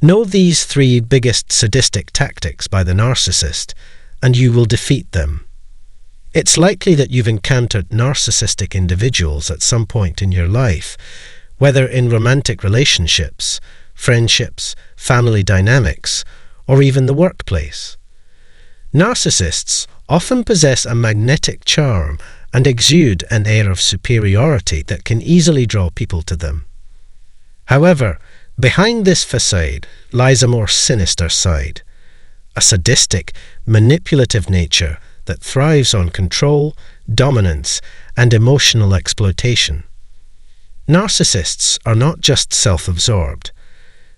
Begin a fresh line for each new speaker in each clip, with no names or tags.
Know these 3 biggest sadistic tactics by the narcissist, and you will defeat them. It's likely that you've encountered narcissistic individuals at some point in your life, whether in romantic relationships, friendships, family dynamics, or even the workplace. Narcissists often possess a magnetic charm and exude an air of superiority that can easily draw people to them. However, behind this facade lies a more sinister side, a sadistic, manipulative nature that thrives on control, dominance, and emotional exploitation. Narcissists are not just self-absorbed.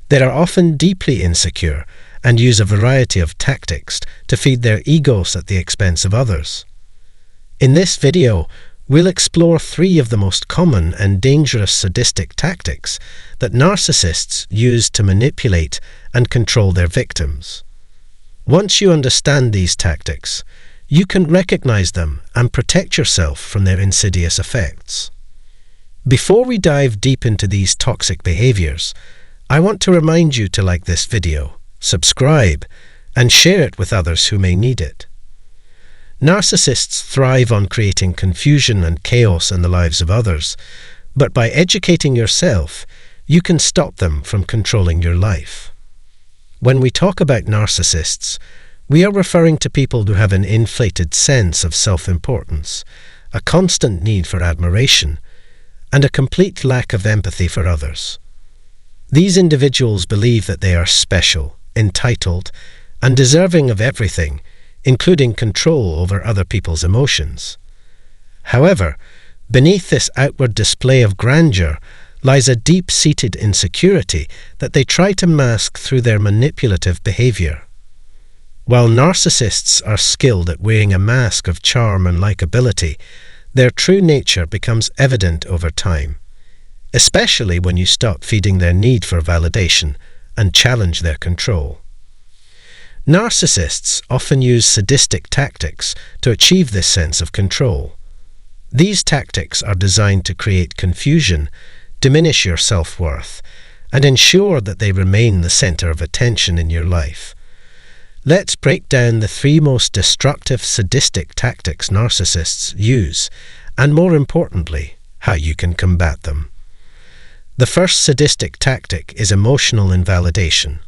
They are often deeply insecure and use a variety of tactics to feed their egos at the expense of others. In this video, we'll explore 3 of the most common and dangerous sadistic tactics that narcissists use to manipulate and control their victims. Once you understand these tactics, you can recognize them and protect yourself from their insidious effects. Before we dive deep into these toxic behaviors, I want to remind you to like this video, subscribe, and share it with others who may need it. Narcissists thrive on creating confusion and chaos in the lives of others, but by educating yourself, you can stop them from controlling your life. When we talk about narcissists, we are referring to people who have an inflated sense of self-importance, a constant need for admiration, and a complete lack of empathy for others. These individuals believe that they are special, entitled, and deserving of everything, including control over other people's emotions. However, beneath this outward display of grandeur lies a deep-seated insecurity that they try to mask through their manipulative behavior. While narcissists are skilled at wearing a mask of charm and likability, their true nature becomes evident over time, especially when you stop feeding their need for validation and challenge their control. Narcissists often use sadistic tactics to achieve this sense of control. These tactics are designed to create confusion, diminish your self-worth, and ensure that they remain the center of attention in your life. Let's break down the 3 most destructive sadistic tactics narcissists use, and more importantly, how you can combat them. The first sadistic tactic is emotional invalidation.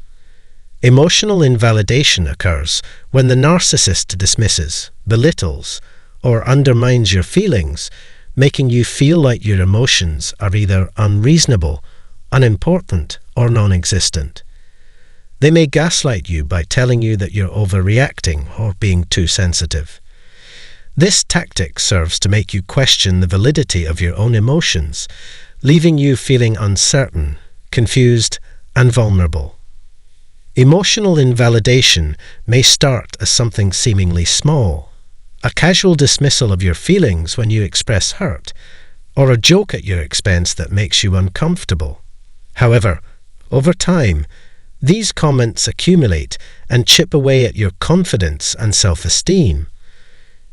Emotional invalidation occurs when the narcissist dismisses, belittles, or undermines your feelings, making you feel like your emotions are either unreasonable, unimportant, or non-existent. They may gaslight you by telling you that you're overreacting or being too sensitive. This tactic serves to make you question the validity of your own emotions, leaving you feeling uncertain, confused, and vulnerable. Emotional invalidation may start as something seemingly small, a casual dismissal of your feelings when you express hurt, or a joke at your expense that makes you uncomfortable. However, over time, these comments accumulate and chip away at your confidence and self-esteem.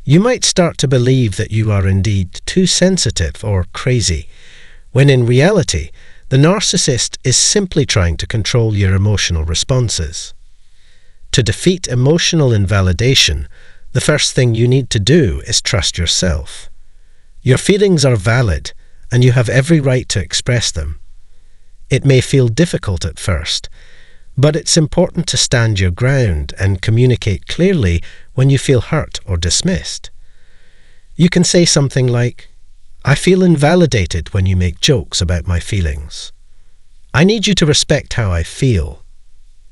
You might start to believe that you are indeed too sensitive or crazy, when in reality, the narcissist is simply trying to control your emotional responses. To defeat emotional invalidation, the first thing you need to do is trust yourself. Your feelings are valid, and you have every right to express them. It may feel difficult at first, but it's important to stand your ground and communicate clearly when you feel hurt or dismissed. You can say something like, "I feel invalidated when you make jokes about my feelings. I need you to respect how I feel."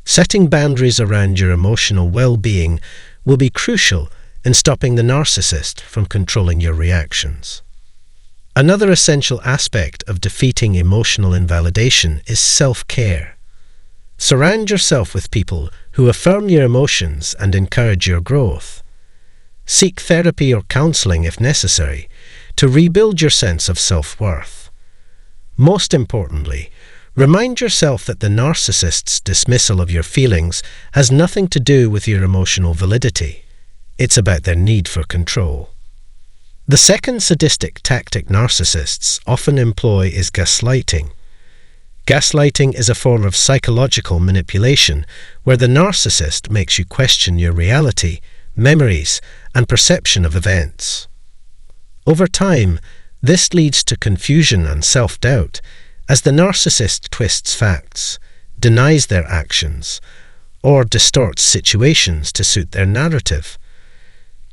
Setting boundaries around your emotional well-being will be crucial in stopping the narcissist from controlling your reactions. Another essential aspect of defeating emotional invalidation is self-care. Surround yourself with people who affirm your emotions and encourage your growth. Seek therapy or counseling if necessary to rebuild your sense of self-worth. Most importantly, remind yourself that the narcissist's dismissal of your feelings has nothing to do with your emotional validity. It's about their need for control. The second sadistic tactic narcissists often employ is gaslighting. Gaslighting is a form of psychological manipulation where the narcissist makes you question your reality, memories, and perception of events. Over time, this leads to confusion and self-doubt as the narcissist twists facts, denies their actions, or distorts situations to suit their narrative.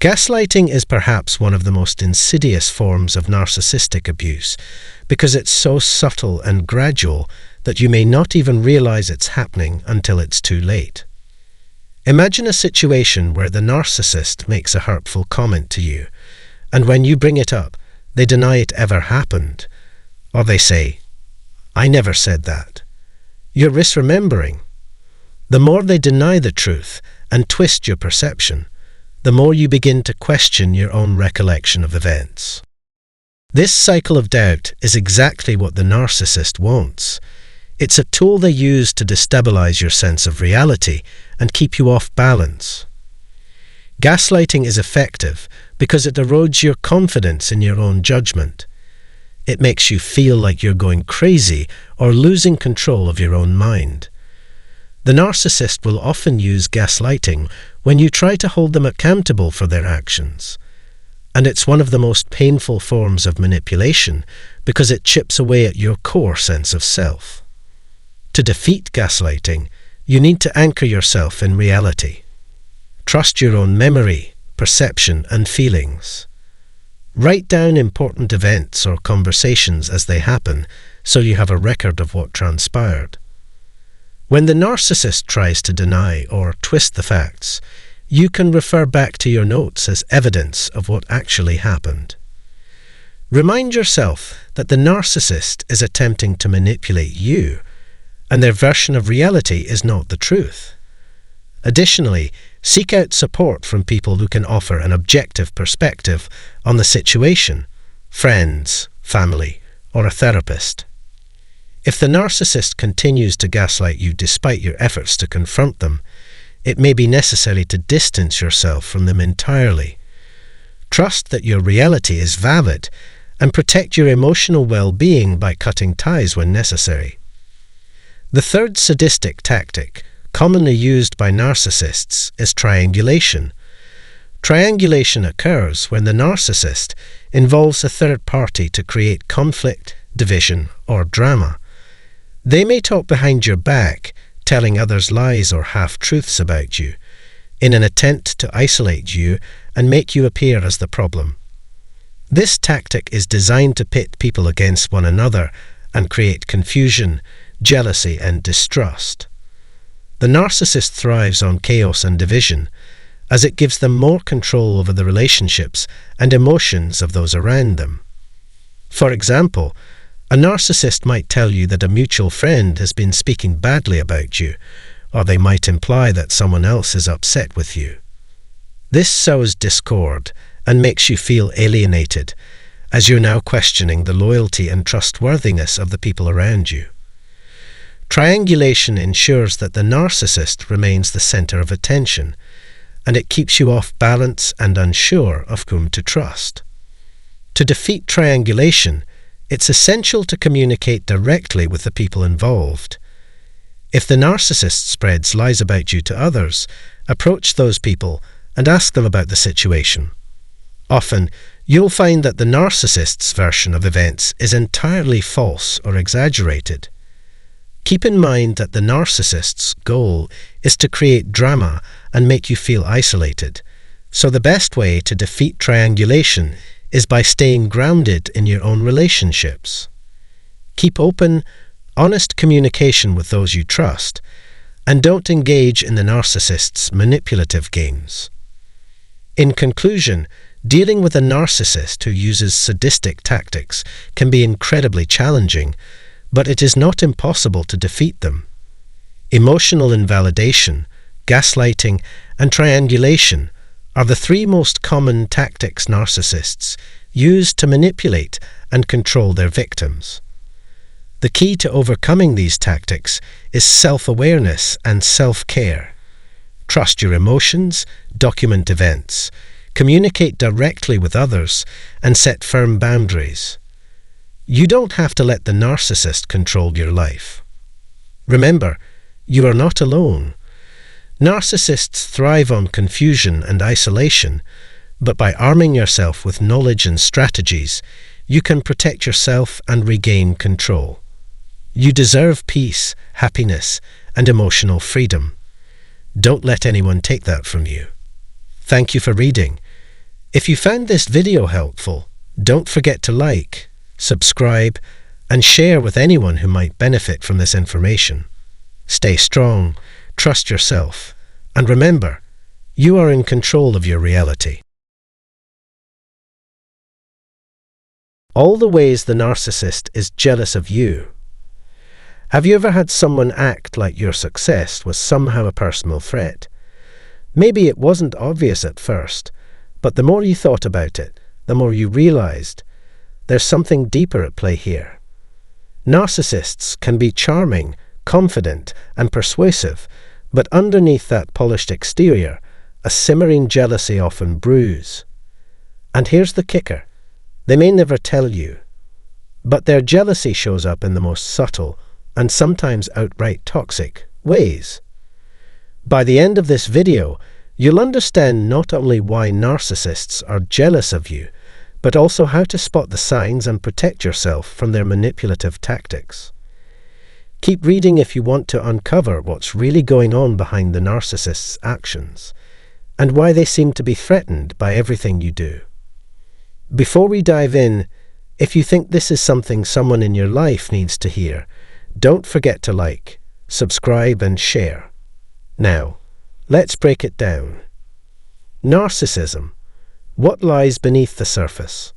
Gaslighting is perhaps one of the most insidious forms of narcissistic abuse because it's so subtle and gradual that you may not even realize it's happening until it's too late. Imagine a situation where the narcissist makes a hurtful comment to you, and when you bring it up, they deny it ever happened, or they say, "I never said that." You're misremembering. The more they deny the truth and twist your perception, the more you begin to question your own recollection of events. This cycle of doubt is exactly what the narcissist wants. It's a tool they use to destabilize your sense of reality and keep you off balance. Gaslighting is effective because it erodes your confidence in your own judgment. It makes you feel like you're going crazy or losing control of your own mind. The narcissist will often use gaslighting when you try to hold them accountable for their actions. And it's one of the most painful forms of manipulation because it chips away at your core sense of self. To defeat gaslighting, you need to anchor yourself in reality. Trust your own memory, perception, and feelings. Write down important events or conversations as they happen so you have a record of what transpired. When the narcissist tries to deny or twist the facts, you can refer back to your notes as evidence of what actually happened. Remind yourself that the narcissist is attempting to manipulate you, and their version of reality is not the truth. Additionally, seek out support from people who can offer an objective perspective on the situation, friends, family, or a therapist. If the narcissist continues to gaslight you despite your efforts to confront them, it may be necessary to distance yourself from them entirely. Trust that your reality is valid and protect your emotional well-being by cutting ties when necessary. The third sadistic tactic, commonly used by narcissists, is triangulation. Triangulation occurs when the narcissist involves a third party to create conflict, division, or drama. They may talk behind your back, telling others lies or half-truths about you, in an attempt to isolate you and make you appear as the problem. This tactic is designed to pit people against one another and create confusion, jealousy, and distrust. The narcissist thrives on chaos and division, as it gives them more control over the relationships and emotions of those around them. For example, a narcissist might tell you that a mutual friend has been speaking badly about you, or they might imply that someone else is upset with you. This sows discord and makes you feel alienated, as you're now questioning the loyalty and trustworthiness of the people around you. Triangulation ensures that the narcissist remains the center of attention, and it keeps you off balance and unsure of whom to trust. To defeat triangulation, it's essential to communicate directly with the people involved. If the narcissist spreads lies about you to others, approach those people and ask them about the situation. Often, you'll find that the narcissist's version of events is entirely false or exaggerated. Keep in mind that the narcissist's goal is to create drama and make you feel isolated, so the best way to defeat triangulation is by staying grounded in your own relationships. Keep open, honest communication with those you trust, and don't engage in the narcissist's manipulative games. In conclusion, dealing with a narcissist who uses sadistic tactics can be incredibly challenging, but it is not impossible to defeat them. Emotional invalidation, gaslighting, and triangulation are the three most common tactics narcissists use to manipulate and control their victims. The key to overcoming these tactics is self-awareness and self-care. Trust your emotions, document events, communicate directly with others, and set firm boundaries. You don't have to let the narcissist control your life. Remember, you are not alone. Narcissists thrive on confusion and isolation, but by arming yourself with knowledge and strategies, you can protect yourself and regain control. You deserve peace, happiness, and emotional freedom. Don't let anyone take that from you. Thank you for reading. If you found this video helpful, don't forget to like, subscribe, and share with anyone who might benefit from this information. Stay strong, trust yourself, and remember, you are in control of your reality. All the ways the narcissist is jealous of you. Have you ever had someone act like your success was somehow a personal threat? Maybe it wasn't obvious at first, but the more you thought about it, the more you realized there's something deeper at play here. Narcissists can be charming, confident, and persuasive, but underneath that polished exterior, a simmering jealousy often brews. And here's the kicker. They may never tell you, but their jealousy shows up in the most subtle and sometimes outright toxic ways. By the end of this video, you'll understand not only why narcissists are jealous of you, but also how to spot the signs and protect yourself from their manipulative tactics. Keep reading if you want to uncover what's really going on behind the narcissist's actions, and why they seem to be threatened by everything you do. Before we dive in, if you think this is something someone in your life needs to hear, don't forget to like, subscribe, and share. Now, let's break it down. Narcissism. What lies beneath the surface?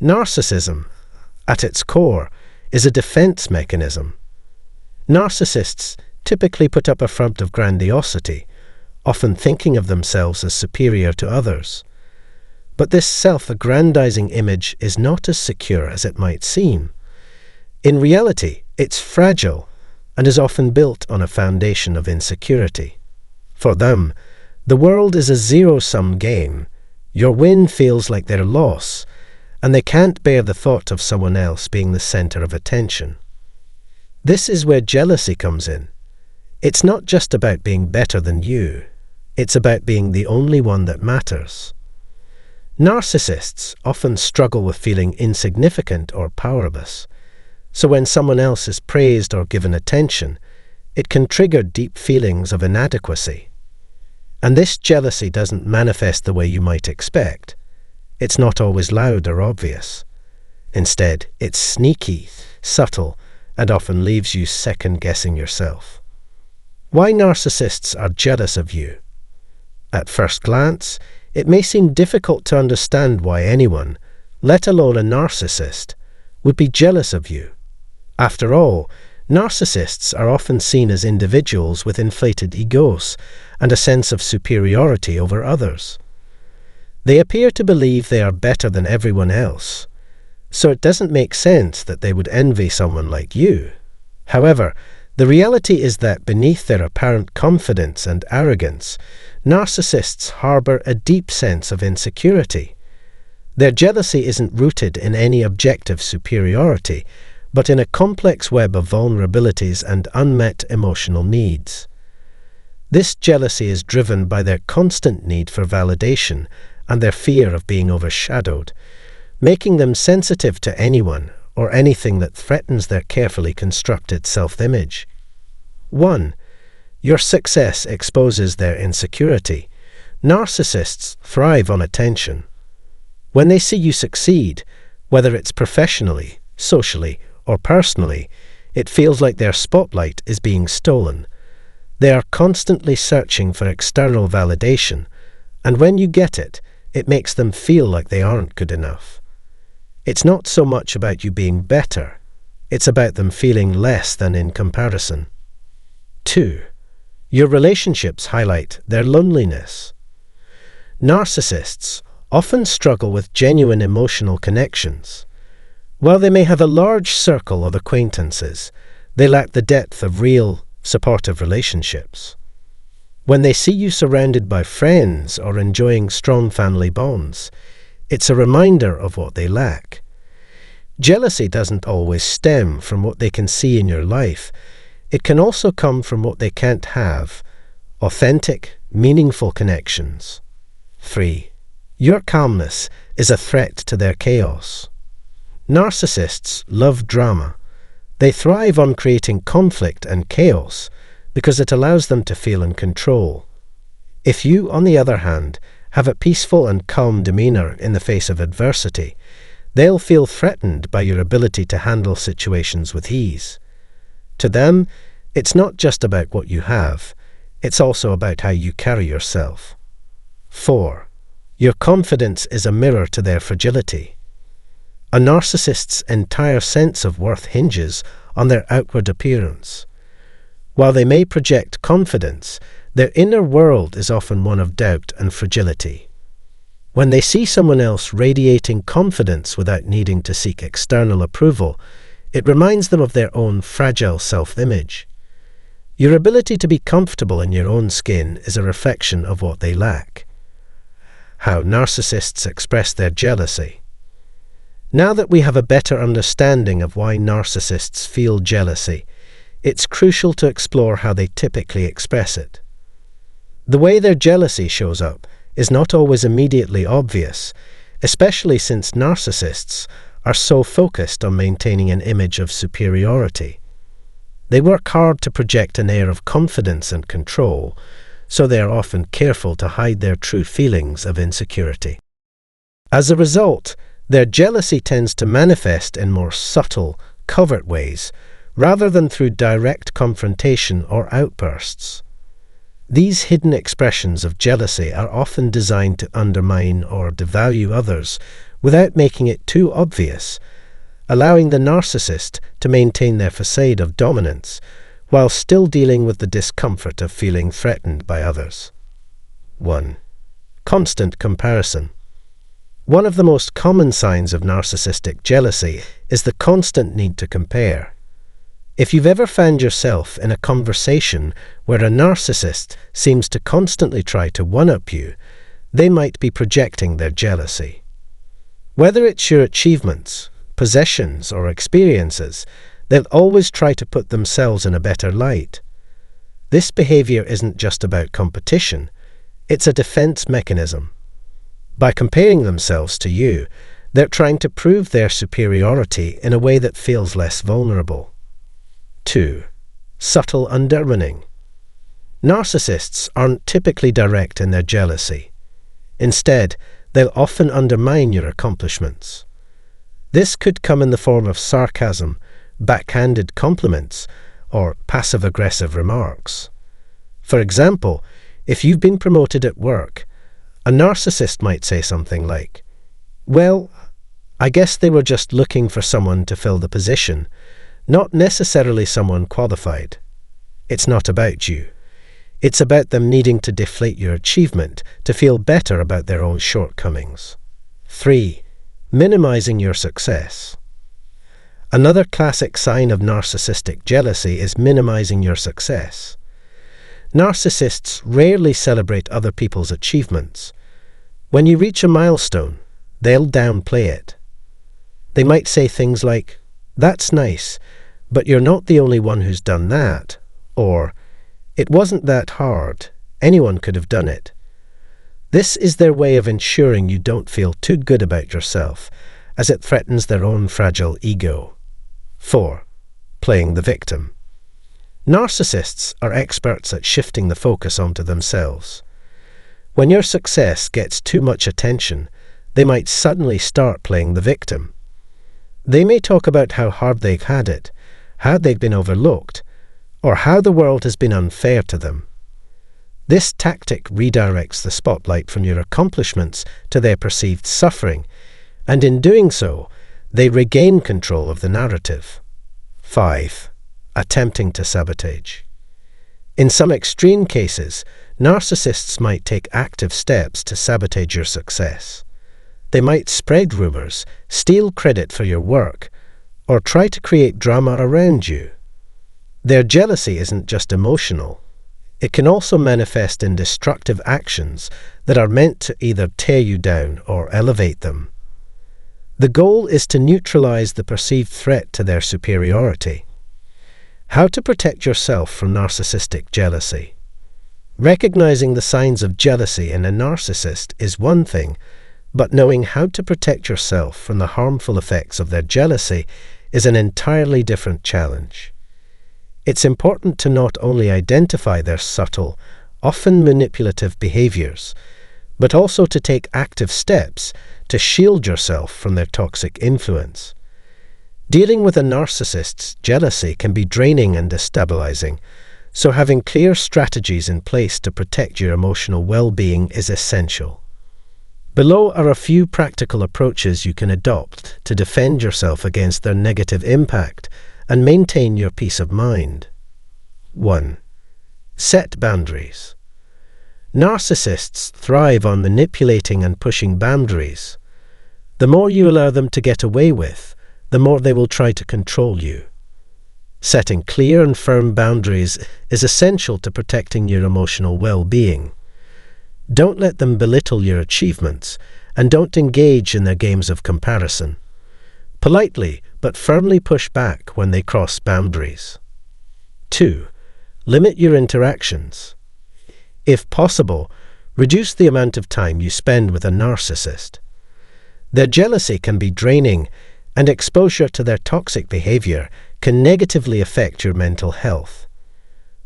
Narcissism, at its core, is a defense mechanism. Narcissists typically put up a front of grandiosity, often thinking of themselves as superior to others. But this self-aggrandizing image is not as secure as it might seem. In reality, it's fragile and is often built on a foundation of insecurity. For them, the world is a zero-sum game. Your win feels like their loss, and they can't bear the thought of someone else being the center of attention. This is where jealousy comes in. It's not just about being better than you. It's about being the only one that matters. Narcissists often struggle with feeling insignificant or powerless. So when someone else is praised or given attention, it can trigger deep feelings of inadequacy. And this jealousy doesn't manifest the way you might expect. It's not always loud or obvious. Instead, it's sneaky, subtle, and often leaves you second-guessing yourself. Why narcissists are jealous of you? At first glance, it may seem difficult to understand why anyone, let alone a narcissist, would be jealous of you. After all, narcissists are often seen as individuals with inflated egos and a sense of superiority over others. They appear to believe they are better than everyone else, so it doesn't make sense that they would envy someone like you. However, the reality is that beneath their apparent confidence and arrogance, narcissists harbor a deep sense of insecurity. Their jealousy isn't rooted in any objective superiority, but in a complex web of vulnerabilities and unmet emotional needs. This jealousy is driven by their constant need for validation and their fear of being overshadowed, making them sensitive to anyone or anything that threatens their carefully constructed self-image. 1. Your success exposes their insecurity. Narcissists thrive on attention. When they see you succeed, whether it's professionally, socially, or personally, it feels like their spotlight is being stolen. They are constantly searching for external validation, and when you get it, it makes them feel like they aren't good enough. It's not so much about you being better, it's about them feeling less than in comparison. 2. Your relationships highlight their loneliness. Narcissists often struggle with genuine emotional connections. While they may have a large circle of acquaintances, they lack the depth of real, supportive relationships. When they see you surrounded by friends or enjoying strong family bonds, it's a reminder of what they lack. Jealousy doesn't always stem from what they can see in your life. It can also come from what they can't have: authentic, meaningful connections. 3. Your calmness is a threat to their chaos. Narcissists love drama. They thrive on creating conflict and chaos because it allows them to feel in control. If you, on the other hand, have a peaceful and calm demeanor in the face of adversity, they'll feel threatened by your ability to handle situations with ease. To them, it's not just about what you have, it's also about how you carry yourself. 4. Your confidence is a mirror to their fragility. A narcissist's entire sense of worth hinges on their outward appearance. While they may project confidence, their inner world is often one of doubt and fragility. When they see someone else radiating confidence without needing to seek external approval, it reminds them of their own fragile self-image. Your ability to be comfortable in your own skin is a reflection of what they lack. How narcissists express their jealousy. Now that we have a better understanding of why narcissists feel jealousy, it's crucial to explore how they typically express it. The way their jealousy shows up is not always immediately obvious, especially since narcissists are so focused on maintaining an image of superiority. They work hard to project an air of confidence and control, so they are often careful to hide their true feelings of insecurity. As a result, their jealousy tends to manifest in more subtle, covert ways, rather than through direct confrontation or outbursts. These hidden expressions of jealousy are often designed to undermine or devalue others without making it too obvious, allowing the narcissist to maintain their facade of dominance while still dealing with the discomfort of feeling threatened by others. 1. Constant comparison. One of the most common signs of narcissistic jealousy is the constant need to compare. If you've ever found yourself in a conversation where a narcissist seems to constantly try to one-up you, they might be projecting their jealousy. Whether it's your achievements, possessions, or experiences, they'll always try to put themselves in a better light. This behavior isn't just about competition, it's a defense mechanism. By comparing themselves to you, they're trying to prove their superiority in a way that feels less vulnerable. 2. Subtle undermining. Narcissists aren't typically direct in their jealousy. Instead, they'll often undermine your accomplishments. This could come in the form of sarcasm, backhanded compliments, or passive-aggressive remarks. For example, if you've been promoted at work, a narcissist might say something like, "Well, I guess they were just looking for someone to fill the position, not necessarily someone qualified." It's not about you. It's about them needing to deflate your achievement to feel better about their own shortcomings. 3. Minimizing your success. Another classic sign of narcissistic jealousy is minimizing your success. Narcissists rarely celebrate other people's achievements. When you reach a milestone, they'll downplay it. They might say things like, "That's nice, but you're not the only one who's done that," or "It wasn't that hard, anyone could have done it." This is their way of ensuring you don't feel too good about yourself, as it threatens their own fragile ego. 4. Playing the victim. Narcissists are experts at shifting the focus onto themselves. When your success gets too much attention, they might suddenly start playing the victim. They may talk about how hard they've had it, how they've been overlooked, or how the world has been unfair to them. This tactic redirects the spotlight from your accomplishments to their perceived suffering, and in doing so, they regain control of the narrative. 5. Attempting to sabotage. In some extreme cases, narcissists might take active steps to sabotage your success. They might spread rumors, steal credit for your work, or try to create drama around you. Their jealousy isn't just emotional. It can also manifest in destructive actions that are meant to either tear you down or elevate them. The goal is to neutralize the perceived threat to their superiority. How to protect yourself from narcissistic jealousy. Recognizing the signs of jealousy in a narcissist is one thing, but knowing how to protect yourself from the harmful effects of their jealousy is an entirely different challenge. It's important to not only identify their subtle, often manipulative behaviors, but also to take active steps to shield yourself from their toxic influence. Dealing with a narcissist's jealousy can be draining and destabilizing, so having clear strategies in place to protect your emotional well-being is essential. Below are a few practical approaches you can adopt to defend yourself against their negative impact and maintain your peace of mind. 1. Set boundaries. Narcissists thrive on manipulating and pushing boundaries. The more you allow them to get away with, the more they will try to control you. Setting clear and firm boundaries is essential to protecting your emotional well-being. Don't let them belittle your achievements, and don't engage in their games of comparison. Politely but firmly push back when they cross boundaries. 2. Limit your interactions. If possible, reduce the amount of time you spend with a narcissist. Their jealousy can be draining, and exposure to their toxic behavior can negatively affect your mental health.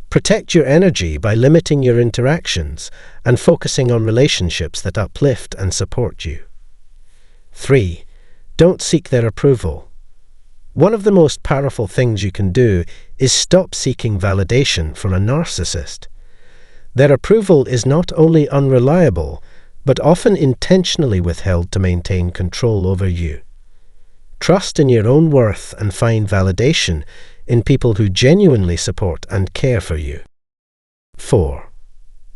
Protect your energy by limiting your interactions and focusing on relationships that uplift and support you. 3. Don't seek their approval. One of the most powerful things you can do is stop seeking validation from a narcissist. Their approval is not only unreliable, but often intentionally withheld to maintain control over you. Trust in your own worth and find validation in people who genuinely support and care for you. 4.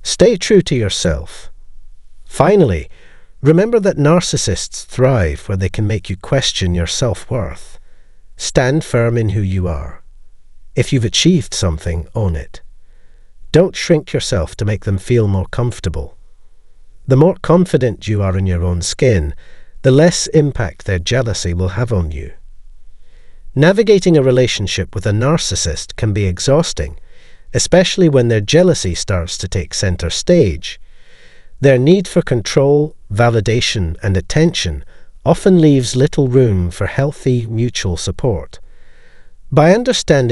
Stay true to yourself. Finally, remember that narcissists thrive where they can make you question your self-worth. Stand firm in who you are. If you've achieved something, own it. Don't shrink yourself to make them feel more comfortable. The more confident you are in your own skin, the less impact their jealousy will have on you. Navigating a relationship with a narcissist can be exhausting, especially when their jealousy starts to take center stage. Their need for control, validation, and attention often leaves little room for healthy mutual support. By understanding